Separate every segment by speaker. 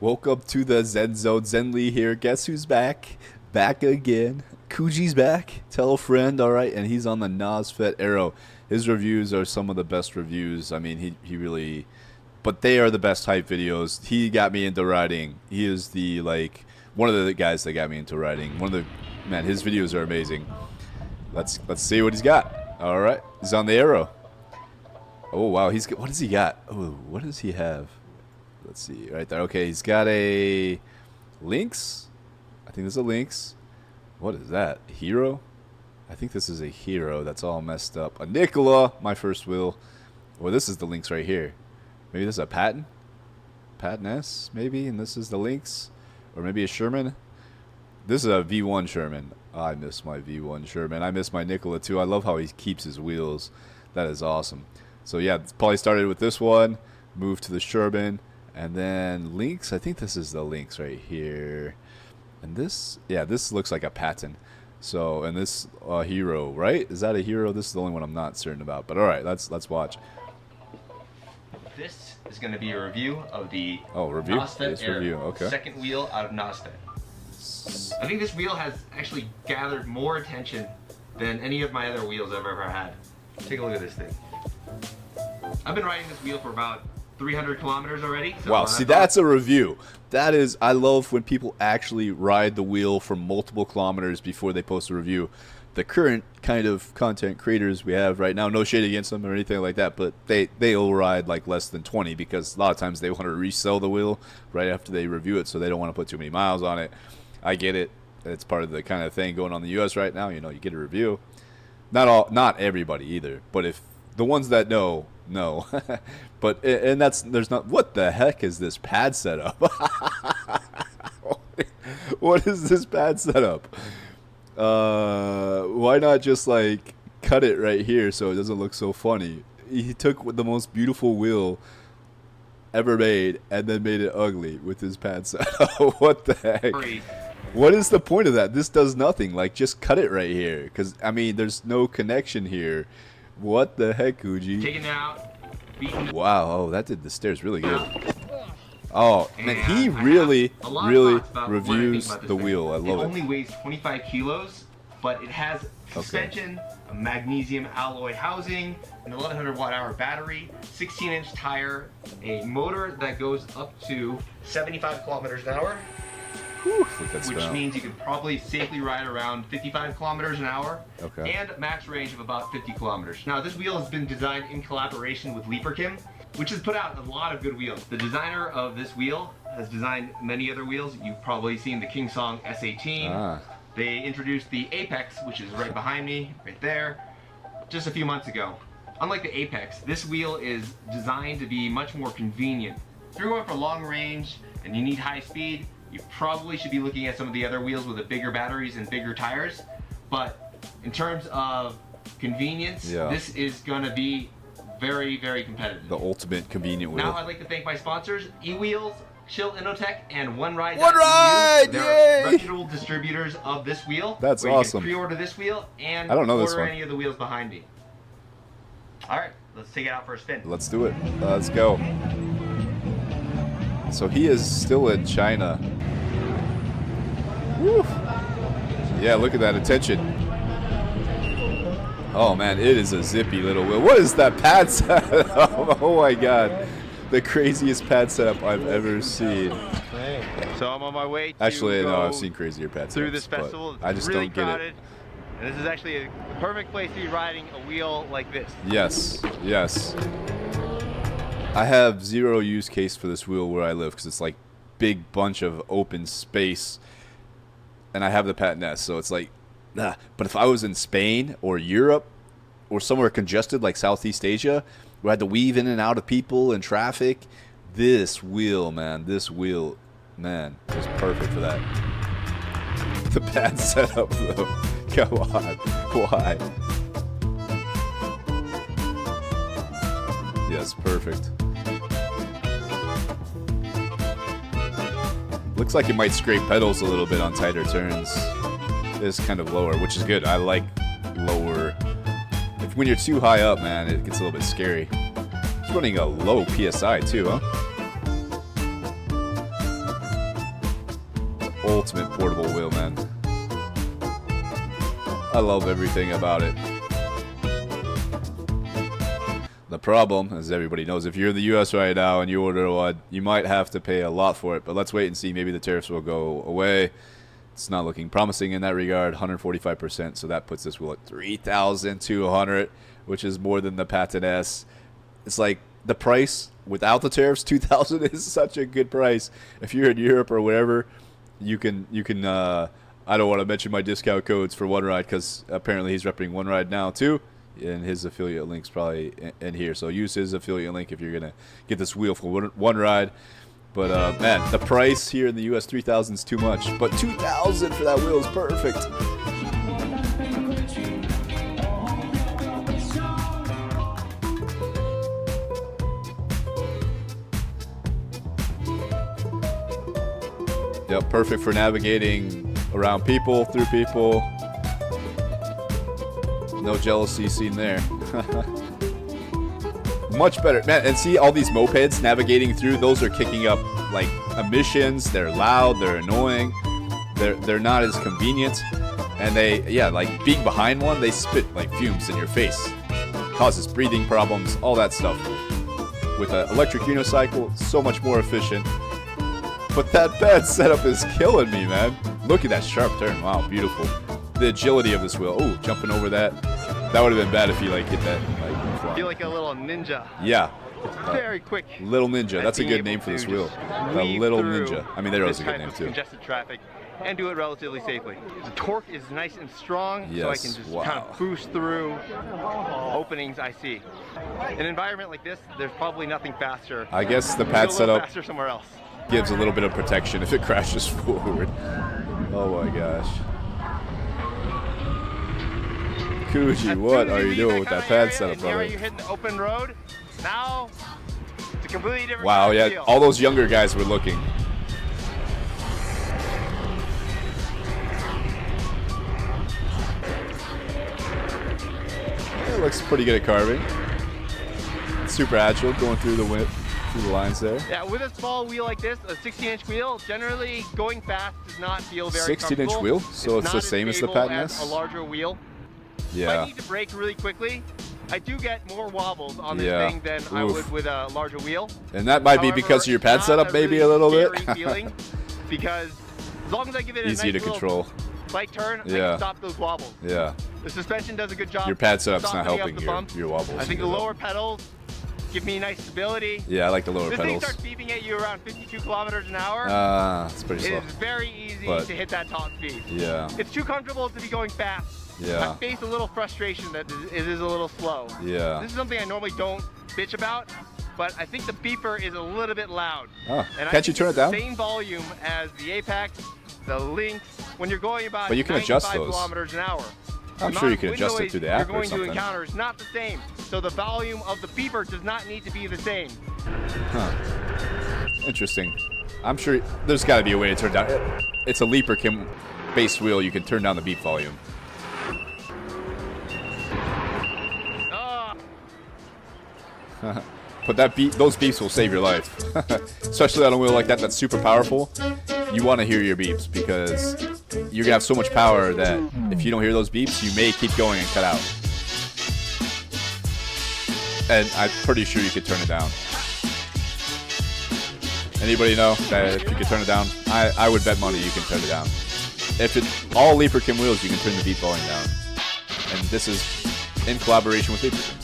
Speaker 1: Woke up to the Zen Zone. Zenly here. Guess who's back? Back again. Kuji's back. Tell a friend, alright? And he's on the Nosfet Aero. His reviews are some of the best reviews. I mean, he really... But they are the best hype videos. He got me into riding. He is the, like... One of the guys that got me into riding. One of the... Man, his videos are amazing. Let's see what he's got. Alright. He's on the Aero. Oh, wow. He's got... What does he got? Oh, what does he have? Let's see, right there. Okay, he's got a Lynx. I think this is a Lynx. What is that? A Hero? I think this is a Hero. That's all messed up. A Nikola, my first wheel. Well, this is the Lynx right here. Maybe this is a Patton? Patton S, maybe? And this is the Lynx? Or maybe a Sherman? This is a V1 Sherman. Oh, I miss my V1 Sherman. I miss my Nikola too. I love how he keeps his wheels. That is awesome. So yeah, probably started with this one. Moved to the Sherman. And then Lynx, I think this is the Lynx right here. And this, yeah, this looks like a Patton. So, and this Hero, right? Is that a Hero? This is the only one I'm not certain about. But all right, let's watch.
Speaker 2: This is going to be a review of the
Speaker 1: Nosfet
Speaker 2: Aero,
Speaker 1: review. Okay.
Speaker 2: second wheel out of Nosfet. I think this wheel has actually gathered more attention than any of my other wheels I've ever had. Take a look at this thing. I've been riding this wheel for about 300 kilometers already. So
Speaker 1: wow, see, that's a review. That is, I love when people actually ride the wheel for multiple kilometers before they post a review. The current kind of content creators we have right now, no shade against them or anything like that, but they'll ride like less than 20 because a lot of times they want to resell the wheel right after they review it, so they don't want to put too many miles on it. I get it. It's part of the kind of thing going on in the U.S. right now. You know, you get a review. Not everybody either, but if the ones that know. But and there's not. What the heck is this pad setup? What is this pad setup? Why not just like cut it right here so it doesn't look so funny? He took the most beautiful wheel ever made and then made it ugly with his pad setup. What the heck? What is the point of that? This does nothing. Like, just cut it right here, because I mean, there's no connection here. What the heck, Kuji?
Speaker 2: Taken out, beaten.
Speaker 1: Wow, oh, that did the stairs really good. Oh, man, he really reviews the wheel. I love it.
Speaker 2: It only weighs 25 kilos, but it has suspension, a magnesium alloy housing, an 1100 watt-hour battery, 16-inch tire, a motor that goes up to 75 kilometers an hour.
Speaker 1: Whew,
Speaker 2: which means you could probably safely ride around 55 kilometers an hour, and max range of about 50 kilometers. Now, this wheel has been designed in collaboration with Leaperkim, which has put out a lot of good wheels. The designer of this wheel has designed many other wheels. You've probably seen the Kingsong S18. They introduced the Apex, which is right behind me, right there, just a few months ago. Unlike the Apex, this wheel is designed to be much more convenient. If you're going for long range and you need high speed, you probably should be looking at some of the other wheels with the bigger batteries and bigger tires. But in terms of convenience, this is going to be very, very competitive.
Speaker 1: The ultimate convenient wheel.
Speaker 2: Now I'd like to thank my sponsors, eWheels, Chill Innotech, and One Ride.
Speaker 1: They're
Speaker 2: reputable distributors of this wheel.
Speaker 1: That's
Speaker 2: where
Speaker 1: awesome.
Speaker 2: You can pre-order this wheel and
Speaker 1: I don't know
Speaker 2: order
Speaker 1: this one.
Speaker 2: any of the wheels behind me. All right, let's take it out for a spin.
Speaker 1: Let's do it. Let's go. So he is still in China. Woo. Yeah, look at that attention. Oh man, it is a zippy little wheel. What is that pad setup? Oh my god. The craziest pad setup I've ever seen.
Speaker 2: So I'm on my way to
Speaker 1: actually, no, I've seen crazier pad setups.
Speaker 2: Through this festival.
Speaker 1: I just
Speaker 2: really
Speaker 1: don't get
Speaker 2: crowded,
Speaker 1: it.
Speaker 2: And this is actually the perfect place to be riding a wheel like this.
Speaker 1: Yes, yes. I have zero use case for this wheel where I live because it's like big bunch of open space, and I have the Patton S, so it's like, nah. But if I was in Spain or Europe or somewhere congested like Southeast Asia, where I had to weave in and out of people and traffic, this wheel, man, is perfect for that. The pad setup, though. Come on, why? Yes, perfect. Looks like it might scrape pedals a little bit on tighter turns. It's kind of lower, which is good. I like lower. When you're too high up, man, it gets a little bit scary. It's running a low PSI too, huh? ultimate portable wheel, man. I love everything about it. The problem, as everybody knows, if you're in the U.S. right now and you order one, you might have to pay a lot for it. But let's wait and see. Maybe the tariffs will go away. It's not looking promising in that regard, 145%. So that puts this wheel at $3,200, which is more than the Patent S. It's like the price without the tariffs, $2,000 is such a good price. If you're in Europe or wherever, you can. I don't want to mention my discount codes for One Ride because apparently he's repping One Ride now too. And his affiliate link's probably in here. So use his affiliate link if you're going to get this wheel for One Ride. But, man, the price here in the U.S., $3,000 is too much. But $2,000 for that wheel is perfect. Yep, perfect for navigating around people, through people. No jealousy seen there. Much better, man. And see all these mopeds navigating through, those are kicking up like emissions. They're loud, they're annoying, they're not as convenient. And like being behind one, they spit like fumes in your face, causes breathing problems, all that stuff. With an electric unicycle, so much more efficient. But that bed setup is killing me, man. Look at that sharp turn. Wow, beautiful. The agility of this wheel. Oh, jumping over that. That would have been bad if you like hit that.
Speaker 2: I feel like a little ninja.
Speaker 1: Yeah.
Speaker 2: It's very quick.
Speaker 1: Little Ninja. That's a good name for this wheel. The Little Ninja. I mean, there was a good name too.
Speaker 2: Congested traffic and do it relatively safely. The torque is nice and strong, so I can just kind of boost through openings I see. In an environment like this, there's probably nothing faster.
Speaker 1: I guess the pad setup
Speaker 2: faster somewhere else.
Speaker 1: Gives a little bit of protection if it crashes forward. Oh my gosh. Kuji, what are you doing with that pad setup, brother?
Speaker 2: You're hitting the open road. Now, it's a completely different
Speaker 1: wow, yeah,
Speaker 2: feel.
Speaker 1: all those younger guys were looking. It looks pretty good at carving. Super agile, going through the lines there.
Speaker 2: Yeah, with a small wheel like this, a 16-inch wheel, generally going fast does not feel very
Speaker 1: 16-inch wheel? So it's the same as the Patent S?
Speaker 2: A larger wheel.
Speaker 1: Yeah.
Speaker 2: If I need to brake really quickly, I do get more wobbles on this thing than I would with a larger wheel.
Speaker 1: And that might be because of your pad setup, maybe a little bit.
Speaker 2: Feeling, because as long as I give it a
Speaker 1: easy
Speaker 2: nice
Speaker 1: to control,
Speaker 2: slight turn, I can stop those wobbles.
Speaker 1: Yeah.
Speaker 2: The suspension does a good job.
Speaker 1: Your pad setup's not helping your wobbles.
Speaker 2: I think the lower pedals give me nice stability.
Speaker 1: Yeah, I like the lower pedals.
Speaker 2: This thing starts beeping at you around 52 kilometers an hour.
Speaker 1: It's pretty slow.
Speaker 2: It is very easy to hit that top speed.
Speaker 1: Yeah.
Speaker 2: It's too comfortable to be going fast.
Speaker 1: Yeah.
Speaker 2: I face a little frustration that it is a little slow.
Speaker 1: Yeah.
Speaker 2: This is something I normally don't bitch about, but I think the beeper is a little bit loud.
Speaker 1: Oh,
Speaker 2: and
Speaker 1: can't you turn it down?
Speaker 2: Same volume as the Apex, the Lynx, when you're going about
Speaker 1: but you can adjust those.
Speaker 2: kilometers an hour.
Speaker 1: I'm sure you can adjust it through the app or something.
Speaker 2: You're going to encounter is not the same, so the volume of the beeper does not need to be the same.
Speaker 1: Huh. Interesting. I'm sure there's got to be a way to turn down. It's a Leaper Kim base wheel. You can turn down the beep volume. But those beeps will save your life. Especially on a wheel like that that's super powerful. You want to hear your beeps because you're going to have so much power that if you don't hear those beeps, you may keep going and cut out. And I'm pretty sure you could turn it down. Anybody know that if you could turn it down? I would bet money you can turn it down. If it's all Leaper Kim wheels, you can turn the beep volume down. And this is in collaboration with Leaper Kim.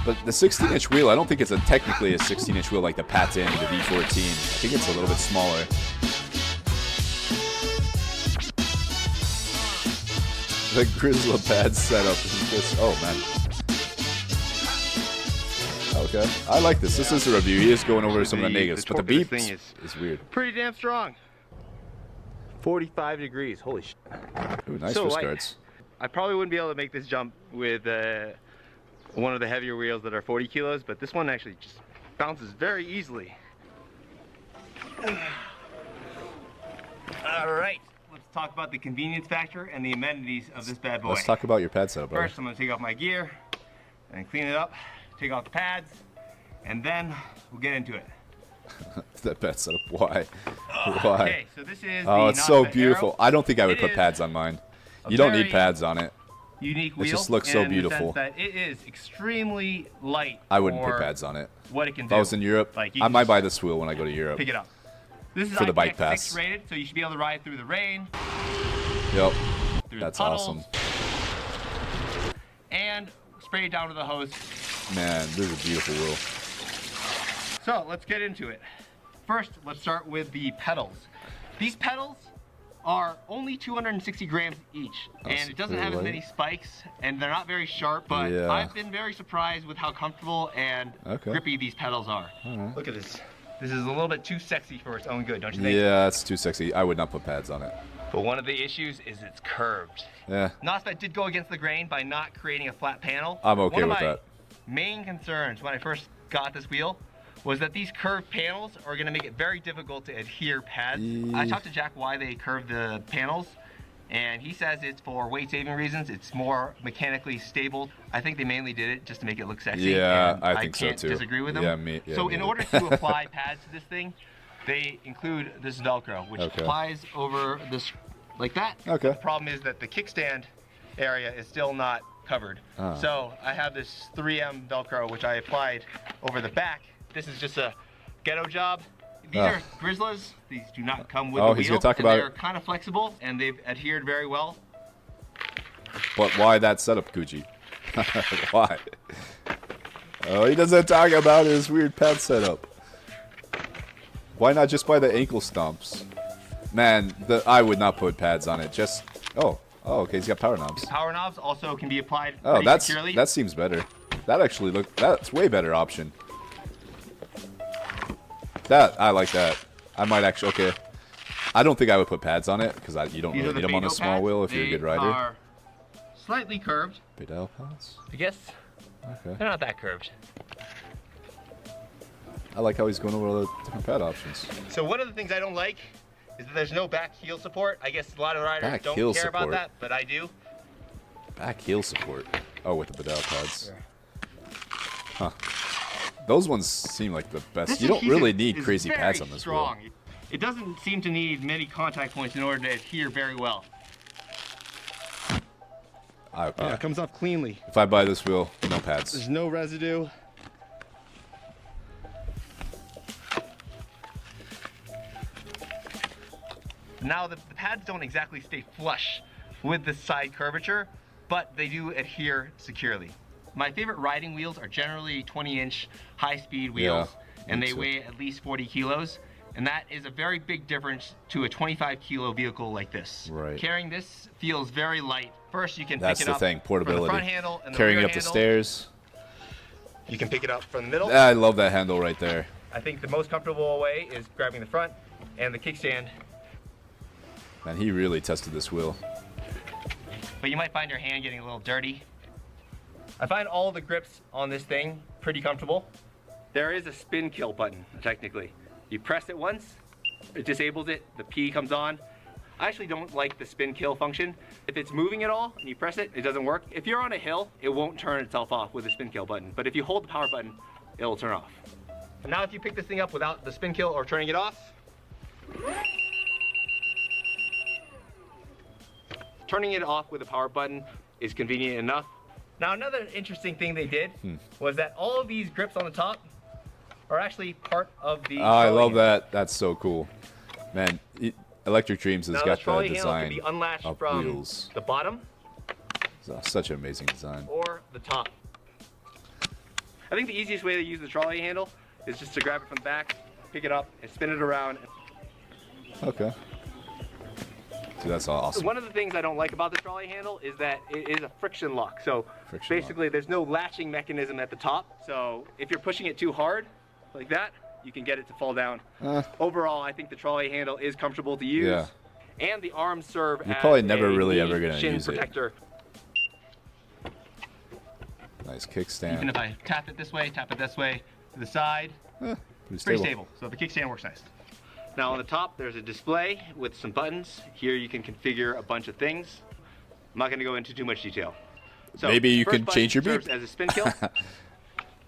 Speaker 1: But the 16-inch wheel, I don't think it's technically a 16-inch wheel like the Patent or the V14. I think it's a little bit smaller. The Grizzly pad setup is just, oh man. Okay, I like this. This is a review. He is going over some of the negatives, but the beep is weird.
Speaker 2: Pretty damn strong. 45 degrees, holy shit.
Speaker 1: Ooh, nice wrist guards.
Speaker 2: I probably wouldn't be able to make this jump with one of the heavier wheels that are 40 kilos, but this one actually just bounces very easily. All right, let's talk about the convenience factor and the amenities of this bad boy.
Speaker 1: Let's talk about your pad setup, brother.
Speaker 2: First, I'm going to take off my gear and clean it up, take off the pads, and then we'll get into it.
Speaker 1: That bad setup. Why? Why?
Speaker 2: Okay, so this is
Speaker 1: Oh,
Speaker 2: the
Speaker 1: it's so
Speaker 2: Nosfet
Speaker 1: beautiful.
Speaker 2: Aero.
Speaker 1: I don't think I would
Speaker 2: It
Speaker 1: put
Speaker 2: is
Speaker 1: pads on mine.
Speaker 2: a
Speaker 1: You don't need
Speaker 2: very
Speaker 1: pads on it.
Speaker 2: Unique wheel.
Speaker 1: It just looks so
Speaker 2: in
Speaker 1: beautiful.
Speaker 2: The sense that it is extremely light.
Speaker 1: I wouldn't
Speaker 2: for
Speaker 1: put pads on it.
Speaker 2: What it can
Speaker 1: If
Speaker 2: do.
Speaker 1: I was in Europe,
Speaker 2: Like, you
Speaker 1: I
Speaker 2: can
Speaker 1: might
Speaker 2: just
Speaker 1: buy this wheel when I go to Europe.
Speaker 2: Pick it up. This is
Speaker 1: For the bike
Speaker 2: IPX6
Speaker 1: pass.
Speaker 2: rated, so you should be able to ride through the rain.
Speaker 1: Yep.
Speaker 2: Through
Speaker 1: That's
Speaker 2: the puddles,
Speaker 1: awesome.
Speaker 2: And spray it down to the hose.
Speaker 1: Man, this is a beautiful wheel.
Speaker 2: So let's get into it. First, let's start with the pedals. These pedals are only 260 grams each, and it doesn't have as many spikes, and they're not very sharp, but
Speaker 1: Yeah.
Speaker 2: I've been very surprised with how comfortable and grippy these pedals are.
Speaker 1: Alright.
Speaker 2: Look at this. This is a little bit too sexy for its own good, don't you think?
Speaker 1: Yeah, it's too sexy. I would not put pads on it.
Speaker 2: But one of the issues is it's curved.
Speaker 1: Yeah.
Speaker 2: Nosfet did go against the grain by not creating a flat panel.
Speaker 1: I'm okay with that.
Speaker 2: Main concerns when I first got this wheel was that these curved panels are going to make it very difficult to adhere pads. I talked to Jack why they curved the panels, and he says it's for weight saving reasons. It's more mechanically stable. I think they mainly did it just to make it look sexy.
Speaker 1: Yeah,
Speaker 2: and
Speaker 1: I think so
Speaker 2: can't
Speaker 1: too.
Speaker 2: disagree with them.
Speaker 1: Yeah,
Speaker 2: so
Speaker 1: me
Speaker 2: in
Speaker 1: either.
Speaker 2: order to apply pads to this thing, they include this Velcro, which applies over this like that.
Speaker 1: Okay.
Speaker 2: The problem is that the kickstand area is still not covered. So I have this 3M Velcro, which I applied over the back. This is just a ghetto job. These are Grizzlies. These do not come with the wheel.
Speaker 1: He's gonna talk about
Speaker 2: They're kind of flexible, and they've adhered very well.
Speaker 1: But why that setup, Kuji? Why? Oh, he doesn't talk about his weird pad setup. Why not just buy the ankle stumps? Man, I would not put pads on it. Just okay, he's got power knobs.
Speaker 2: Power knobs also can be applied
Speaker 1: Oh,
Speaker 2: pretty securely.
Speaker 1: that seems better. That's way better option. I like that. I might actually, okay. I don't think I would put pads on it because you don't really need them on a small wheel if you're a good rider.
Speaker 2: They are slightly curved.
Speaker 1: Pedal pads?
Speaker 2: I guess
Speaker 1: Okay.
Speaker 2: they're not that curved.
Speaker 1: I like how he's going over all the different pad options.
Speaker 2: So one of the things I don't like is that there's no back heel support. I guess a lot of riders
Speaker 1: Back
Speaker 2: don't
Speaker 1: heel
Speaker 2: care about
Speaker 1: support.
Speaker 2: that, but I do.
Speaker 1: Back heel support. Oh, with the pedal pads. Huh. Those ones seem like the best.
Speaker 2: This
Speaker 1: You don't
Speaker 2: adhesive
Speaker 1: really need
Speaker 2: is
Speaker 1: crazy
Speaker 2: very
Speaker 1: pads on this
Speaker 2: strong.
Speaker 1: wheel.
Speaker 2: It doesn't seem to need many contact points in order to adhere very well.
Speaker 1: Okay.
Speaker 2: It comes off cleanly.
Speaker 1: If I buy this wheel, no pads.
Speaker 2: There's no residue. Now the pads don't exactly stay flush with the side curvature, but they do adhere securely. My favorite riding wheels are generally 20-inch high-speed wheels, and they weigh at least 40 kilos. And that is a very big difference to a 25-kilo vehicle like this.
Speaker 1: Right.
Speaker 2: Carrying this feels very light. First, you can
Speaker 1: That's
Speaker 2: pick it
Speaker 1: the
Speaker 2: up
Speaker 1: thing,
Speaker 2: from the
Speaker 1: portability.
Speaker 2: front handle and the
Speaker 1: Carrying
Speaker 2: rear
Speaker 1: it up the
Speaker 2: handle.
Speaker 1: stairs.
Speaker 2: You can pick it up from the middle.
Speaker 1: I love that handle right there.
Speaker 2: I think the most comfortable way is grabbing the front and the kickstand.
Speaker 1: Man, he really tested this wheel.
Speaker 2: But you might find your hand getting a little dirty. I find all the grips on this thing pretty comfortable. There is a spin kill button, technically. You press it once, it disables it, the P comes on. I actually don't like the spin kill function. If it's moving at all and you press it, it doesn't work. If you're on a hill, it won't turn itself off with the spin kill button. But if you hold the power button, it'll turn off. And now if you pick this thing up without the spin kill or turning it off, turning it off with the power button is convenient enough. Now another interesting thing they did was that all of these grips on the top are actually part of the
Speaker 1: I
Speaker 2: trolley
Speaker 1: love
Speaker 2: handle.
Speaker 1: that. That's so cool. Man, Electric Dreams has
Speaker 2: Now
Speaker 1: got
Speaker 2: the trolley
Speaker 1: the
Speaker 2: handle can
Speaker 1: design
Speaker 2: be unlatched
Speaker 1: of
Speaker 2: from
Speaker 1: wheels.
Speaker 2: the bottom
Speaker 1: Such an amazing design.
Speaker 2: or the top. I think the easiest way to use the trolley handle is just to grab it from the back, pick it up, and spin it around.
Speaker 1: Okay. Dude, that's awesome.
Speaker 2: One of the things I don't like about the trolley handle is that it is a friction lock. So
Speaker 1: Friction
Speaker 2: basically there's no latching mechanism at the top. So if you're pushing it too hard, like that, you can get it to fall down. Overall, I think the trolley handle is comfortable to use.
Speaker 1: Yeah.
Speaker 2: And the arms serve
Speaker 1: You're
Speaker 2: as
Speaker 1: probably never
Speaker 2: a
Speaker 1: really
Speaker 2: knee
Speaker 1: ever gonna
Speaker 2: shin
Speaker 1: use it.
Speaker 2: protector.
Speaker 1: Nice
Speaker 2: Even
Speaker 1: kickstand.
Speaker 2: if I tap it this way, to the side,
Speaker 1: Pretty
Speaker 2: pretty
Speaker 1: stable.
Speaker 2: stable. So the kickstand works nice. Now on the top, there's a display with some buttons. Here you can configure a bunch of things. I'm not going to go into too much detail. So
Speaker 1: Maybe you
Speaker 2: first
Speaker 1: can
Speaker 2: button
Speaker 1: change your
Speaker 2: serves
Speaker 1: beep.
Speaker 2: as a spin kill.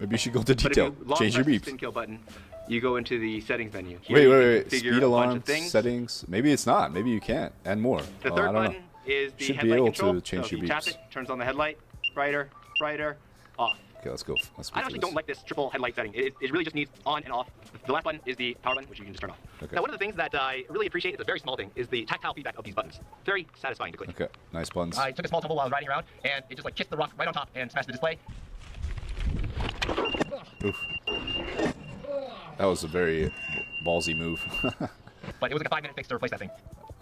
Speaker 1: Maybe you should go to
Speaker 2: But if
Speaker 1: detail.
Speaker 2: you long
Speaker 1: Change your
Speaker 2: press the
Speaker 1: beeps.
Speaker 2: spin kill button, you go into the settings menu. Here
Speaker 1: Wait,
Speaker 2: you can
Speaker 1: wait.
Speaker 2: configure
Speaker 1: Speed
Speaker 2: a bunch
Speaker 1: alarm
Speaker 2: of things.
Speaker 1: settings. Maybe it's not. Maybe you can't. And more.
Speaker 2: The
Speaker 1: I
Speaker 2: third
Speaker 1: don't
Speaker 2: button
Speaker 1: know.
Speaker 2: is the
Speaker 1: Should be
Speaker 2: headlight
Speaker 1: able
Speaker 2: control.
Speaker 1: to change
Speaker 2: so
Speaker 1: your
Speaker 2: if you tap
Speaker 1: beeps.
Speaker 2: it, turns on the headlight, brighter, brighter, off.
Speaker 1: Okay, let's go. Let's
Speaker 2: I actually don't like this triple headlight setting. It really just needs on and off. The last button is the power button, which you can just turn off.
Speaker 1: Okay.
Speaker 2: Now, one of the things that I really appreciate, it's a very small thing, is the tactile feedback of these buttons. Very satisfying to click.
Speaker 1: Okay, nice buttons.
Speaker 2: I took a small tumble while I was riding around, and it just like kissed the rock right on top and smashed the display.
Speaker 1: Oof. That was a very ballsy move.
Speaker 2: But it was like a 5-minute fix to replace that thing.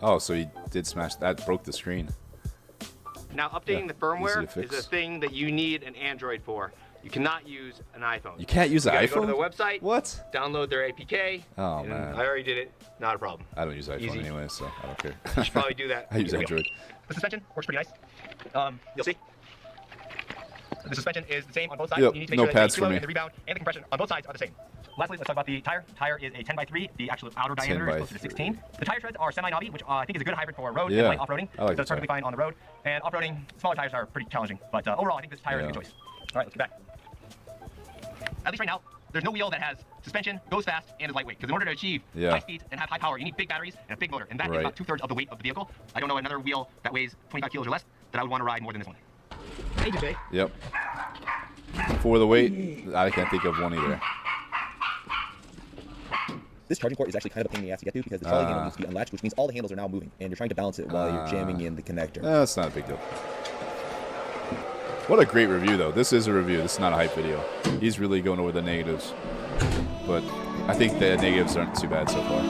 Speaker 1: Oh, so he did smash that, broke the screen.
Speaker 2: Now, updating the firmware
Speaker 1: easy to
Speaker 2: is
Speaker 1: fix.
Speaker 2: a thing that you need an Android for. You cannot use an iPhone.
Speaker 1: You can't use the
Speaker 2: gotta
Speaker 1: iPhone?
Speaker 2: Go to their website.
Speaker 1: What?
Speaker 2: Download their APK.
Speaker 1: Oh,
Speaker 2: and
Speaker 1: man.
Speaker 2: I already did it. Not a problem.
Speaker 1: I don't use iPhone
Speaker 2: Easy.
Speaker 1: anyway, so I don't care.
Speaker 2: You should probably do that.
Speaker 1: I use
Speaker 2: Here we go.
Speaker 1: Android.
Speaker 2: The suspension works pretty nice. You'll see. The suspension is the same on both sides.
Speaker 1: Yep,
Speaker 2: You need to make
Speaker 1: no
Speaker 2: sure
Speaker 1: pads
Speaker 2: that the
Speaker 1: for
Speaker 2: preload
Speaker 1: me.
Speaker 2: and the rebound and the compression on both sides are the same. Lastly, let's talk about the tire. Tire is a 10x3. The actual outer diameter is closer to 16. The tire treads are semi-knobby, which I think is a good hybrid for road and light off-roading.
Speaker 1: I like
Speaker 2: so it's
Speaker 1: the
Speaker 2: perfectly fine on the road. And off-roading, smaller tires are pretty challenging. But overall, I think this tire is a good choice. All right, let's get back. At least right now, there's no wheel that has suspension, goes fast, and is lightweight. Because in order to achieve high speeds and have high power, you need big batteries and a big motor. And that is about 2/3 of the weight of the vehicle. I don't know another wheel that weighs 25 kilos or less that I would want to ride more than this one. Hey, Jay.
Speaker 1: Yep. For the weight, I can't think of one either.
Speaker 3: This charging port is actually kind of a pain in the ass to get to because the trolley handle needs to be unlatched, which means all the handles are now moving, and you're trying to balance it while you're jamming in the connector.
Speaker 1: That's not a big deal. What a great review, though. This is a review. This is not a hype video. He's really going over the negatives. But I think the negatives aren't too bad so far.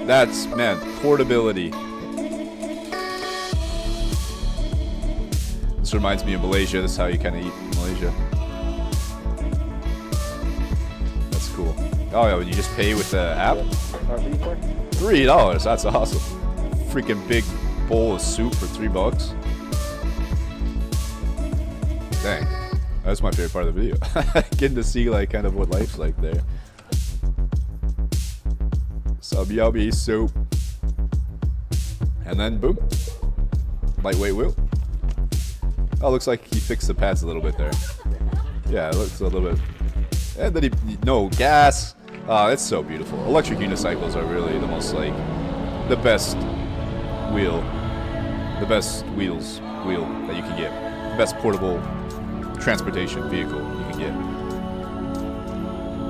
Speaker 1: That's, man, portability. This reminds me of Malaysia. This is how you kind of eat in Malaysia. That's cool. Oh, yeah, when you just pay with the app? $3. That's awesome. Freaking big bowl of soup for $3. Dang. That's my favorite part of the video. Getting to see like kind of what life's like there. Some yummy soup. And then boom. Lightweight wheel. Oh, looks like he fixed the pads a little bit there. Yeah, it looks a little bit. And then he no gas. Oh, it's so beautiful. Electric unicycles are really the most like the best wheel. The best wheel that you can get. The best portable transportation vehicle you can get.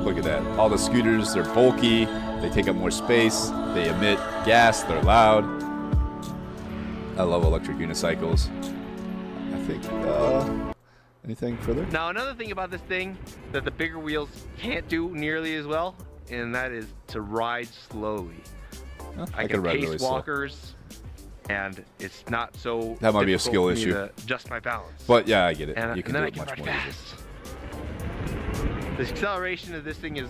Speaker 1: Look at that. All the scooters, they're bulky, they take up more space, they emit gas, they're loud. I love electric unicycles. I think, anything further?
Speaker 2: Now, another thing about this thing that the bigger wheels can't do nearly as well, and that is to ride slowly.
Speaker 1: Huh,
Speaker 2: I can pace walkers, and it's not so.
Speaker 1: That might be a skill issue.
Speaker 2: To adjust my balance.
Speaker 1: But yeah, I get it.
Speaker 2: And,
Speaker 1: You can
Speaker 2: and
Speaker 1: do
Speaker 2: then
Speaker 1: it
Speaker 2: I can
Speaker 1: much
Speaker 2: ride
Speaker 1: more easily.
Speaker 2: fast. The acceleration of this thing is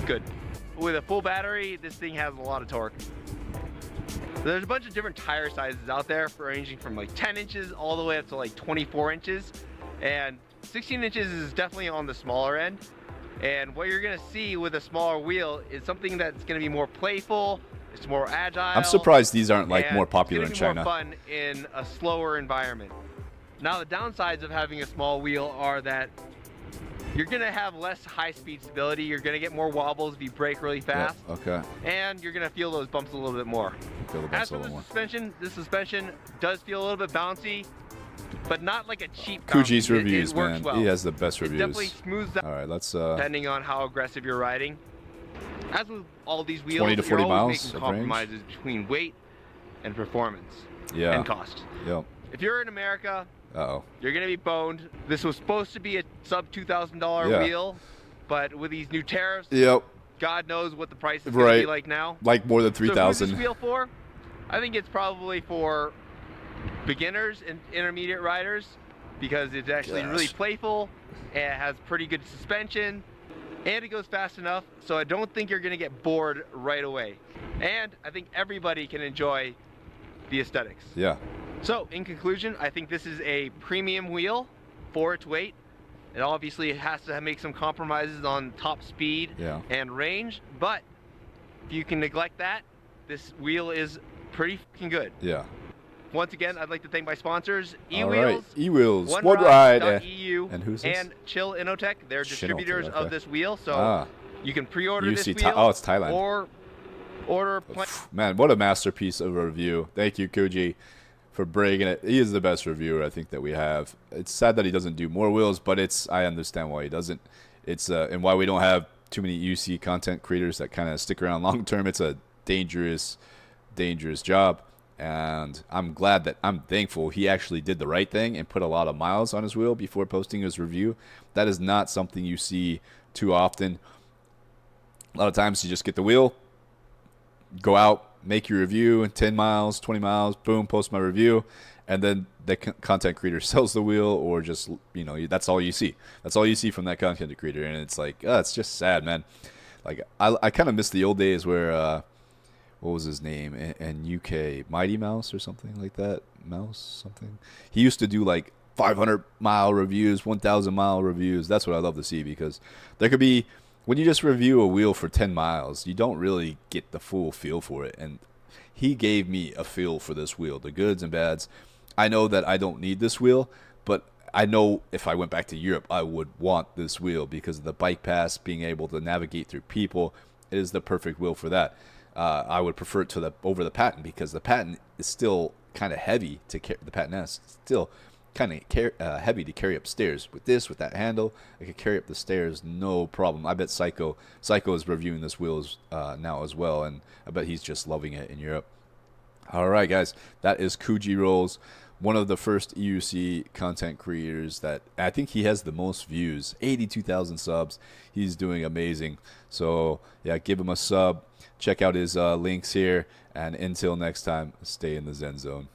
Speaker 2: good. With a full battery, this thing has a lot of torque. There's a bunch of different tire sizes out there, ranging from like 10 inches all the way up to like 24 inches. And 16 inches is definitely on the smaller end. And what you're gonna see with a smaller wheel is something that's gonna be more playful, it's more agile.
Speaker 1: I'm surprised these aren't like more popular in
Speaker 2: it's gonna be
Speaker 1: China.
Speaker 2: more fun in a slower environment. Now the downsides of having a small wheel are that you're gonna have less high-speed stability, you're gonna get more wobbles if you brake really fast.
Speaker 1: Yeah, okay.
Speaker 2: And you're gonna feel those bumps a little bit more.
Speaker 1: Feel the
Speaker 2: As
Speaker 1: bumps a
Speaker 2: for the
Speaker 1: little more.
Speaker 2: suspension, this suspension does feel a little bit bouncy, but not like a cheap bouncy.
Speaker 1: Kuji's reviews,
Speaker 2: it works
Speaker 1: man.
Speaker 2: well.
Speaker 1: He has the best
Speaker 2: It
Speaker 1: reviews.
Speaker 2: definitely smooths out
Speaker 1: All right, let's
Speaker 2: depending on how aggressive you're riding. As with all these wheels,
Speaker 1: 20 to 40
Speaker 2: you're always
Speaker 1: miles
Speaker 2: making
Speaker 1: of range?
Speaker 2: compromises between weight and performance
Speaker 1: yeah.
Speaker 2: and cost.
Speaker 1: Yep.
Speaker 2: If you're in America,
Speaker 1: Uh-oh.
Speaker 2: you're gonna be boned. This was supposed to be a sub $2,000
Speaker 1: Yeah.
Speaker 2: wheel, but with these new tariffs,
Speaker 1: Yep.
Speaker 2: God knows what the price is gonna be like now.
Speaker 1: Like more than
Speaker 2: So who's
Speaker 1: 3,000.
Speaker 2: this wheel for? I think it's probably for beginners and intermediate riders because it's actually really playful and it has pretty good suspension and it goes fast enough, so I don't think you're gonna get bored right away. And I think everybody can enjoy the aesthetics.
Speaker 1: Yeah.
Speaker 2: So in conclusion, I think this is a premium wheel for its weight. It obviously has to make some compromises on top speed and range, but if you can neglect that, this wheel is pretty fucking good.
Speaker 1: Yeah.
Speaker 2: once again, I'd like to thank my sponsors,
Speaker 1: All right,
Speaker 2: eWheels,
Speaker 1: eWheels, One Ride,
Speaker 2: EU,
Speaker 1: and who's this?
Speaker 2: and Chill Innotech. They're distributors
Speaker 1: okay.
Speaker 2: of this wheel, so you can pre-order this
Speaker 1: EUC
Speaker 2: wheel.
Speaker 1: Oh, it's Thailand.
Speaker 2: Or order.
Speaker 1: Man, what a masterpiece of a review. Thank you, Kuji, for breaking it. He is the best reviewer I think that we have. It's sad that he doesn't do more wheels, but I understand why he doesn't. It's and why we don't have too many UC content creators that kind of stick around long term. It's a dangerous job, and I'm thankful he actually did the right thing and put a lot of miles on his wheel before posting his review. That is not something you see too often. A lot of times you just get the wheel, go out, make your review, 10 miles, 20 miles, boom, post my review, and then the content creator sells the wheel, or just, that's all you see. That's all you see from that content creator, and it's like, it's just sad, man. Like, I kind of miss the old days where, what was his name in UK? Mighty Mouse or something like that? Mouse something? He used to do like 500-mile reviews, 1,000-mile reviews. That's what I love to see, because there could be, when you just review a wheel for 10 miles, you don't really get the full feel for it. And he gave me a feel for this wheel, the goods and bads. I know that I don't need this wheel, but I know if I went back to Europe, I would want this wheel because of the bike pass, being able to navigate through people. It is the perfect wheel for that. I would prefer it to over the Patent, because the Patent is still kind of heavy to carry. The Patent S is still kind of heavy to carry upstairs. With that handle, I could carry up the stairs no problem. I bet Psycho is reviewing this wheel now as well, and I bet he's just loving it in Europe. All right, guys, that is Kuji Rolls, one of the first EUC content creators that I think he has the most views, 82,000 subs. He's doing amazing. So yeah, give him a sub. Check out his links here, and until next time, stay in the Zen Zone.